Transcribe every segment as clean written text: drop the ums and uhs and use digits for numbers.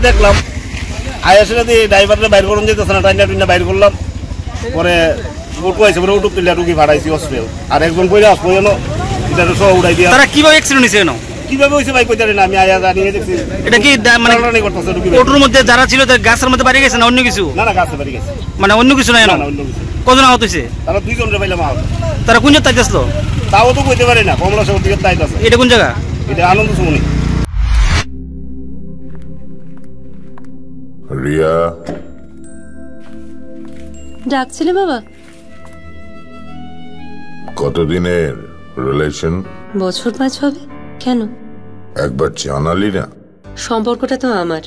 দেখলাম আয়াসে দিয়ে ড্রাইভারটা বাইর করুন যেতেছে না, টাইনা টুইনা বাইর করলাম। পরে উঠু আইসে, পরে উঠুক তুলে রুগী ভাড়াইছি হসপিটাল। আর একজন পরে আসবো যেন এটা সহ উড়াই দিয়া। তারা কিভাবে অ্যাক্সিডেন্ট হয়েছে কেন? কিভাবে হয়েছে ভাই কইতে না, আমি আয়া জানিয়ে দেখছি। এটা কি মানে অটোর মধ্যে যারা ছিল গাছের মধ্যে বাড়ি গেছে না অন্য কিছু? না না, গাছে বাড়ি গেছে, মানে অন্য কিছু নাই? না অন্য কিছু। কজন আহত হয়েছে? তারা 2 জন রে পাইলাম আহত। তারা কোন জায়গায় তাইতেছিল? তাও তো কইতে পারি না, কমলা শহর দিকে তাইতেছে। এটা কোন জায়গা? এটা আনন্দ সুমনি। রিয়া ডাকছিলে বাবা? কতদিনের রিলেশন? বছর 5 হবে। কেন? একবার জানালি না? সম্পর্কটা তো আমার,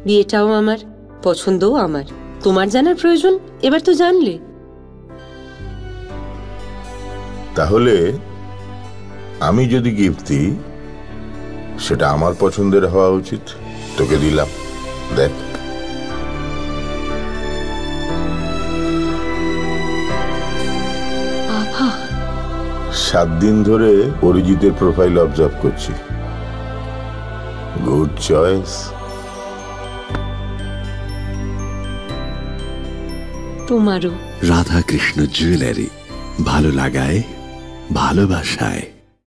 বিয়েটাও আমার, পছন্দও আমার। তোমার জানার প্রয়োজন এবার তো জানলে। তাহলে আমি যদি গিফট দিই সেটা আমার পছন্দের হওয়া উচিত। তোকে দিলাম, দেখ। বাবা 7 দিন ধরে অরিজিতের প্রোফাইল অবজার্ভ করছি। Good choice. তোমারও। রাধাকৃষ্ণ জুয়েলারি, ভালো লাগায় ভালোবাসায়।